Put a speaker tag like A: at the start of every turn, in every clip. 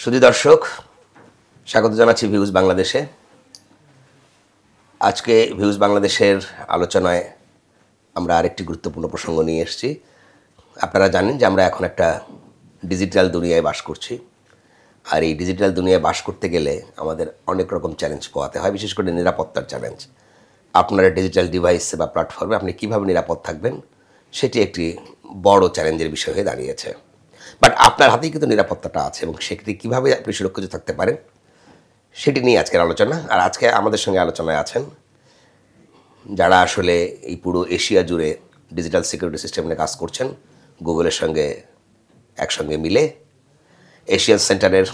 A: সুধী দর্শক, স্বাগত জানাচ্ছি ভিউজ বাংলাদেশে। আজকে ভিউজ বাংলাদেশের আলোচনায় আমরা আরেকটি গুরুত্বপূর্ণ প্রসঙ্গ নিয়ে এসেছি। আপনারা জানেন যে আমরা এখন একটা ডিজিটাল দুনিয়ায় বাস করছি, আর এই ডিজিটাল দুনিয়ায় বাস করতে গেলে আমাদের অনেক রকম চ্যালেঞ্জ পোহাতে হয়, বিশেষ করে নিরাপত্তার চ্যালেঞ্জ। আপনার ডিজিটাল ডিভাইসে বা প্ল্যাটফর্মে আপনি কীভাবে নিরাপদ থাকবেন, সেটি একটি বড় চ্যালেঞ্জের বিষয় হয়ে দাঁড়িয়েছে। বাট আপনার হাতেই কিন্তু নিরাপত্তাটা আছে, এবং সেটি কীভাবে আপনি সুরক্ষিত থাকতে পারেন সেটি নিয়ে আজকের আলোচনা। আর আজকে আমাদের সঙ্গে আলোচনায় আছেন যারা আসলে এই পুরো এশিয়া জুড়ে ডিজিটাল সিকিউরিটি সিস্টেম নিয়ে কাজ করছেন গুগলের সঙ্গে একসঙ্গে মিলে। এশিয়ান সেন্টারের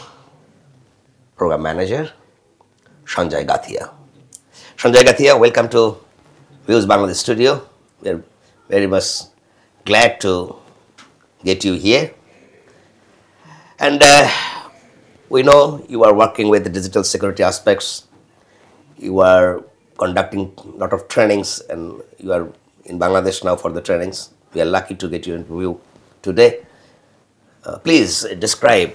A: programme manager Sanjay Gathia. Sanjay Gathia, welcome to Views Bangladesh studio. We are very much glad to get you here. And we know you are working with the digital security aspects. You are conducting a lot of trainings, and you are in Bangladesh now for the trainings. We are lucky to get you interview today. Please describe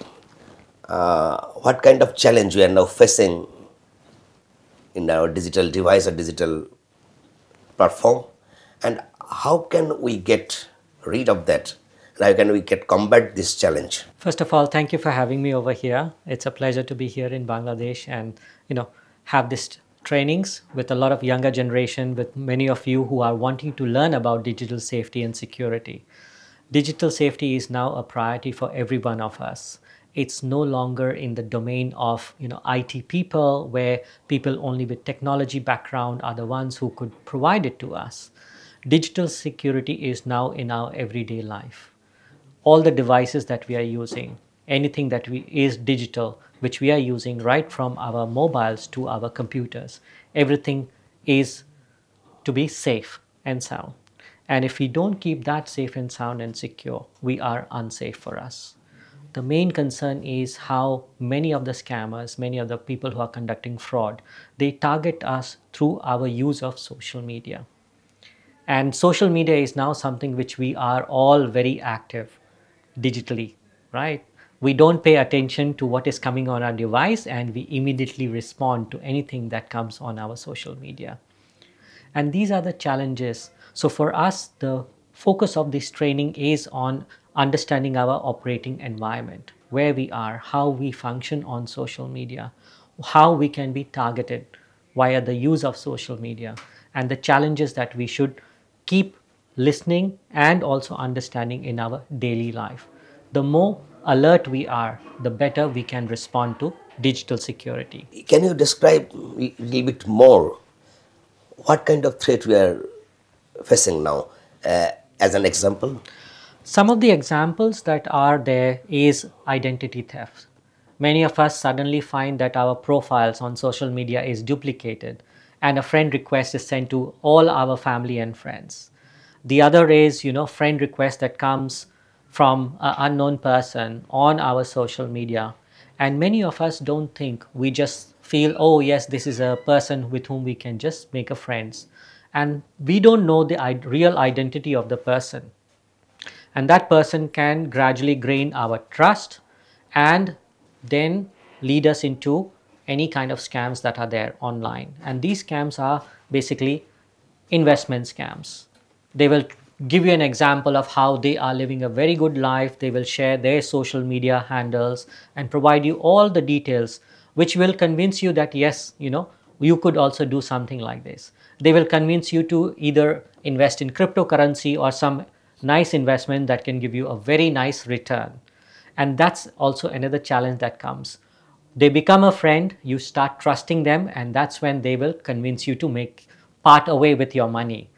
A: what kind of challenge we are now facing in our digital device or digital platform, and how can we get rid of that? How can we combat this challenge?
B: First of all, thank you for having me over here. It's a pleasure to be here in Bangladesh and have this trainings with a lot of younger generation, with many of you who are wanting to learn about digital safety and security. Digital safety is now a priority for every one of us. It's no longer in the domain of IT people, where people only with technology background are the ones who could provide it to us. Digital security is now in our everyday life. All the devices that we are using, anything that is digital, which we are using right from our mobiles to our computers, everything is to be safe and sound. And if we don't keep that safe and sound and secure, we are unsafe for us. The main concern is how many of the scammers, many of the people who are conducting fraud, they target us through our use of social media. And social media is now something which we are all very active digitally, right? We don't pay attention to what is coming on our device, and we immediately respond to anything that comes on our social media. And these are the challenges. So for us, the focus of this training is on understanding our operating environment, where we are, how we function on social media, how we can be targeted via the use of social media, and the challenges that we should keep listening and also understanding in our daily life. The more alert we are, the better we can respond to digital security.
A: Can you describe a little bit more what kind of threat we are facing now, as an example?
B: Some of the examples that are there is identity theft. Many of us suddenly find that our profiles on social media is duplicated, and a friend request is sent to all our family and friends. The other is, friend request that comes from an unknown person on our social media. And many of us don't think. We just feel, oh yes, this is a person with whom we can just make a friends. And we don't know the real identity of the person. And that person can gradually gain our trust and then lead us into any kind of scams that are there online. And these scams are basically investment scams. They will give you an example of how they are living a very good life. They will share their social media handles and provide you all the details, which will convince you that yes, you could also do something like this. They will convince you to either invest in cryptocurrency or some nice investment that can give you a very nice return. And that's also another challenge that comes. They become a friend, you start trusting them, and that's when they will convince you to part away with your money.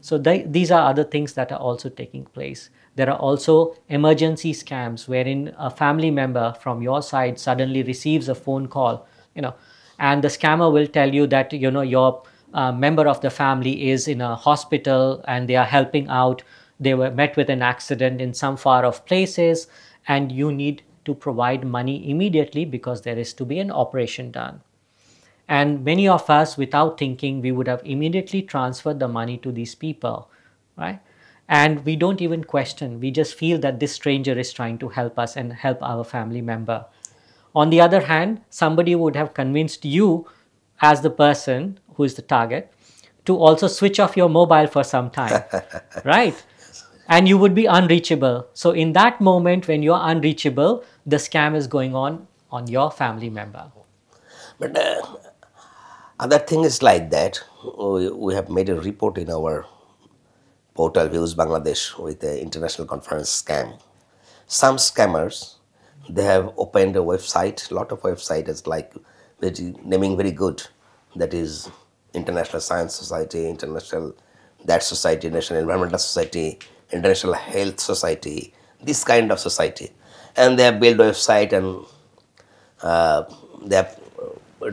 B: So these are other things that are also taking place. There are also emergency scams wherein a family member from your side suddenly receives a phone call, and the scammer will tell you that your member of the family is in a hospital and they are helping out. They were met with an accident in some far off places, and you need to provide money immediately because there is to be an operation done. And many of us, without thinking, we would have immediately transferred the money to these people, right? And we don't even question. We just feel that this stranger is trying to help us and help our family member. On the other hand, somebody would have convinced you as the person who is the target to also switch off your mobile for some time, right? And you would be unreachable. So in that moment when you're unreachable, the scam is going on your family member.
A: But other thing is like that. We have made a report in our portal Views Bangladesh with the international conference scam. Some scammers, they have opened a website, lot of websites like naming very good, that is International Science Society, International that society, National Environmental Society, International Health Society, this kind of society, and they have built website and they have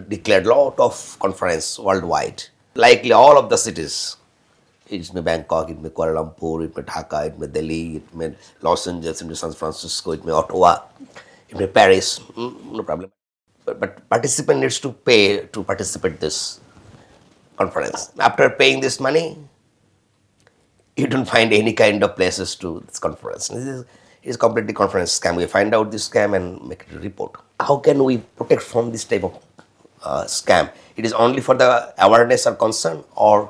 A: declared lot of conference worldwide, likely all of the cities. It may Bangkok, it may Kuala Lumpur, it may Dhaka, it may Delhi, it may Los Angeles, it may San Francisco, it may Ottawa, it may Paris, no problem. But participant needs to pay to participate this conference. After paying this money, you don't find any kind of places to this conference. It is completely conference scam. We find out this scam and make it a report. How can we protect from this type of scam? It is only for the awareness or concern, or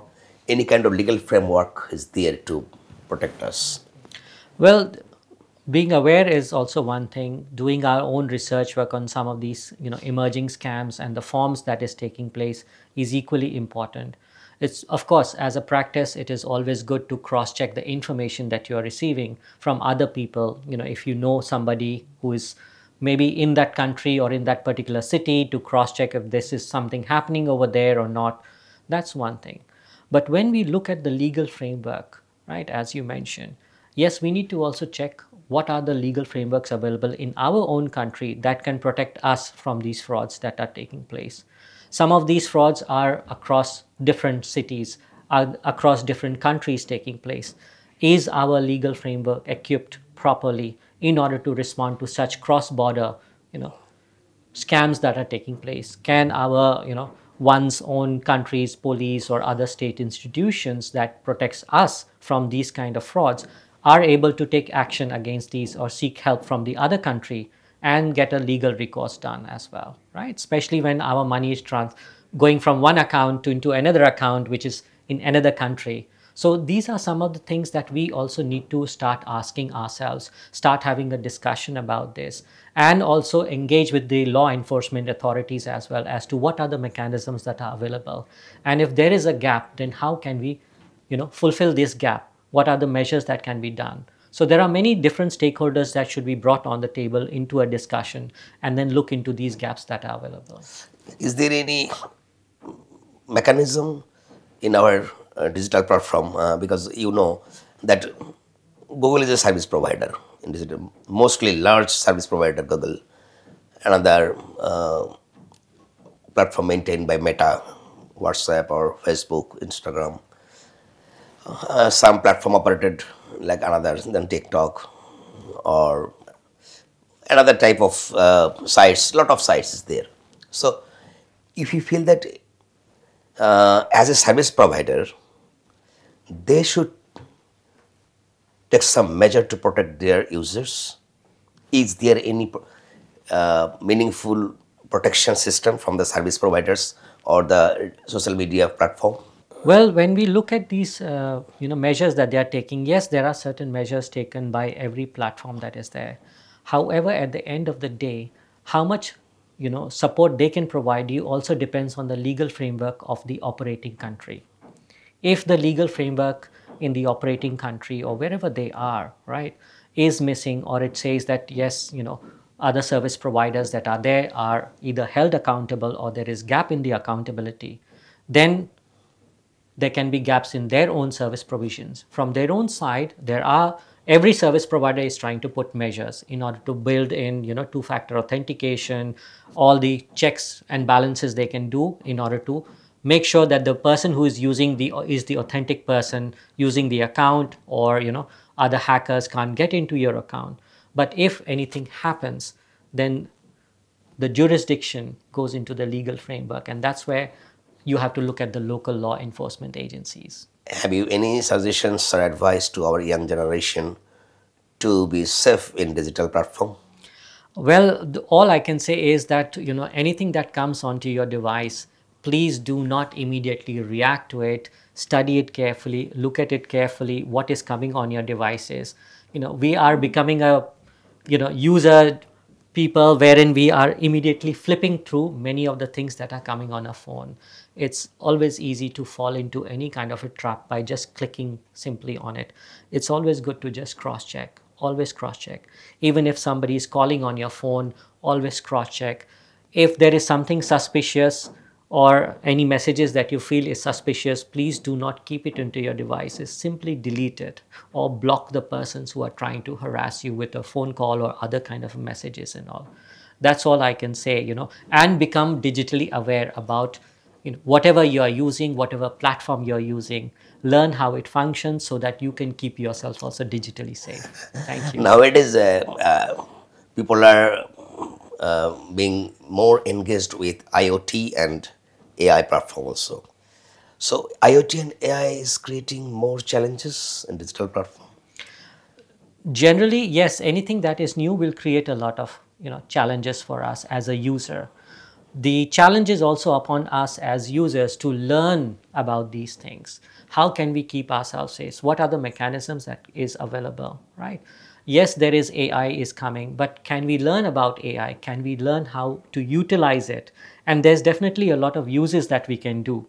A: any kind of legal framework is there to protect us?
B: Well, being aware is also one thing. Doing our own research work on some of these, emerging scams and the forms that is taking place is equally important. It's, of course, as a practice, it is always good to cross-check the information that you are receiving from other people. If you know somebody who is maybe in that country or in that particular city, to cross-check if this is something happening over there or not, that's one thing. But when we look at the legal framework, right, as you mentioned, yes, we need to also check what are the legal frameworks available in our own country that can protect us from these frauds that are taking place. Some of these frauds are across different cities, across different countries taking place. Is our legal framework equipped properly in order to respond to such cross-border, scams that are taking place? Can our, one's own country's police or other state institutions that protects us from these kind of frauds are able to take action against these or seek help from the other country and get a legal recourse done as well, right? Especially when our money is going from one account into another account, which is in another country. So these are some of the things that we also need to start asking ourselves, start having a discussion about this, and also engage with the law enforcement authorities as well as to what are the mechanisms that are available. And if there is a gap, then how can we, fulfill this gap? What are the measures that can be done? So there are many different stakeholders that should be brought on the table into a discussion and then look into these gaps that are available.
A: Is there any mechanism in our digital platform? Because you know that Google is a service provider in digital, mostly large service provider Google. Another platform maintained by Meta, WhatsApp or Facebook, Instagram. Some platform operated like another than TikTok or another type of sites. Lot of sites is there. So if you feel that as a service provider, they should take some measure to protect their users. Is there any meaningful protection system from the service providers or the social media platform?
B: Well, when we look at these measures that they are taking, yes, there are certain measures taken by every platform that is there. However, at the end of the day, how much support they can provide you also depends on the legal framework of the operating country. If the legal framework in the operating country or wherever they are, right, is missing, or it says that yes, other service providers that are there are either held accountable or there is gap in the accountability, then there can be gaps in their own service provisions. From their own side, every service provider is trying to put measures in order to build in, two-factor authentication, all the checks and balances they can do in order to make sure that the person who is using is the authentic person using the account, or, other hackers can't get into your account. But if anything happens, then the jurisdiction goes into the legal framework, and that's where you have to look at the local law enforcement agencies.
A: Have you any suggestions or advice to our young generation to be safe in digital platform?
B: Well, all I can say is that, anything that comes onto your device, please do not immediately react to it. Study it carefully, look at it carefully, what is coming on your devices. We are becoming a, user people wherein we are immediately flipping through many of the things that are coming on a phone. It's always easy to fall into any kind of a trap by just clicking simply on it. It's always good to just cross check. Always cross check. Even if somebody is calling on your phone, always cross check. If there is something suspicious or any messages that you feel is suspicious, please do not keep it into your devices. Simply delete it or block the persons who are trying to harass you with a phone call or other kind of messages and all. That's all I can say, and become digitally aware about whatever you are using, whatever platform you're using. Learn how it functions so that you can keep yourself also digitally safe. Thank you.
A: Nowadays, people are being more engaged with IoT and AI platform also. So IoT and AI is creating more challenges in digital platform.
B: Generally, yes, anything that is new will create a lot of challenges for us as a user. The challenge is also upon us as users to learn about these things. How can we keep ourselves safe? What are the mechanisms that is available, right? Yes, there is AI is coming, but can we learn about AI? Can we learn how to utilize it? And there's definitely a lot of uses that we can do.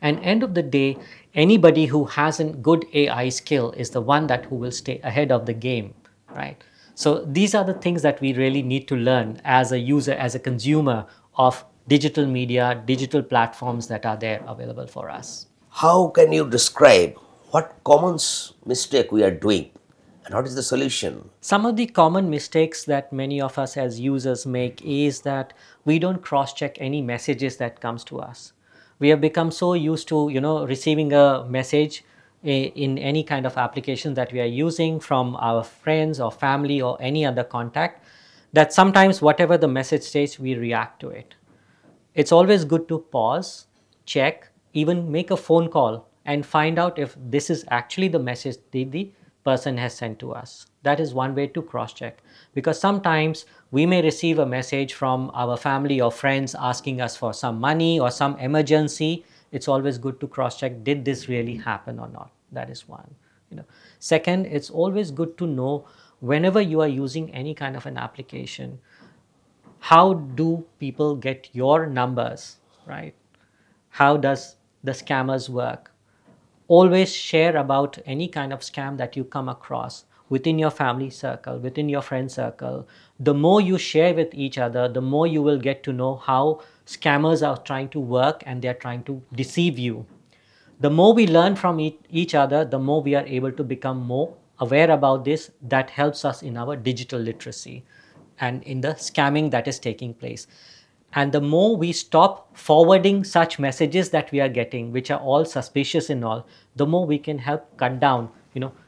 B: And end of the day, anybody who has a good AI skill is the one that who will stay ahead of the game, right? So these are the things that we really need to learn as a user, as a consumer of digital media, digital platforms that are there available for us.
A: How can you describe what common mistake we are doing and what is the solution?
B: Some of the common mistakes that many of us as users make is that we don't cross-check any messages that comes to us. We have become so used to, receiving a message in any kind of application that we are using from our friends or family or any other contact, that sometimes whatever the message says, we react to it. It's always good to pause, check, even make a phone call and find out if this is actually the message the person has sent to us. That is one way to cross check, because sometimes we may receive a message from our family or friends asking us for some money or some emergency. It's always good to cross check, did this really happen or not? That is one. Second, it's always good to know whenever you are using any kind of an application, how do people get your numbers, right? How does the scammers work? Always share about any kind of scam that you come across within your family circle, within your friend circle. The more you share with each other, the more you will get to know how scammers are trying to work and they're trying to deceive you. The more we learn from each other, the more we are able to become more aware about this. That helps us in our digital literacy and in the scamming that is taking place. And the more we stop forwarding such messages that we are getting, which are all suspicious and all, the more we can help cut down,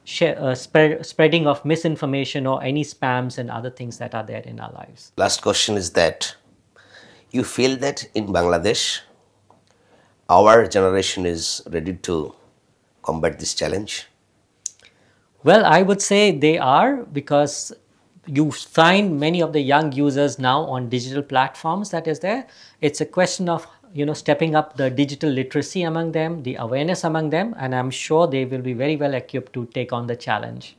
B: spreading of misinformation or any spams and other things that are there in our lives.
A: Last question is that you feel that in Bangladesh, our generation is ready to combat this challenge?
B: Well, I would say they are, because you find many of the young users now on digital platforms that is there. It's a question of stepping up the digital literacy among them, the awareness among them, and I'm sure they will be very well equipped to take on the challenge.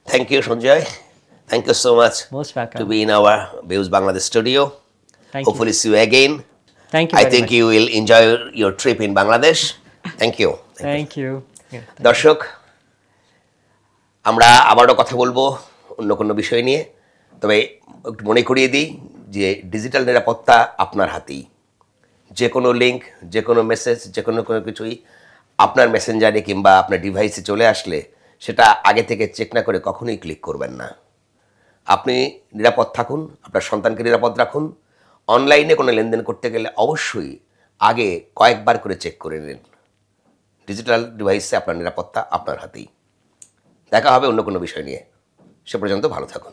A: Thank you, Sanjay. Thank you so much.
B: Most welcome.
A: To be in our Views Bangladesh studio.
B: Thank
A: Hopefully
B: you.
A: see you again.
B: Thank you
A: I
B: very
A: think
B: much.
A: you will enjoy your trip in Bangladesh. Thank you.
B: Thank you. Yeah, thank you.
A: দর্শক, আমরা আবারও কথা বলবো অন্য কোনো বিষয় নিয়ে, তবে একটু মনে করিয়ে দিই যে ডিজিটাল নিরাপত্তা আপনার হাতেই। যে কোনো লিঙ্ক, যে কোনো মেসেজ, যে কোনো কিছুই আপনার মেসেঞ্জারে কিংবা আপনার ডিভাইসে চলে আসলে সেটা আগে থেকে চেক না করে কখনোই ক্লিক করবেন না। আপনি নিরাপদ থাকুন, আপনার সন্তানকে নিরাপদ রাখুন। অনলাইনে কোনো লেনদেন করতে গেলে অবশ্যই আগে কয়েকবার করে চেক করে নিন। ডিজিটাল ডিভাইসে আপনার নিরাপত্তা আপনার হাতেই। দেখা হবে অন্য কোনো বিষয় নিয়ে। সে পর্যন্ত ভালো থাকুন।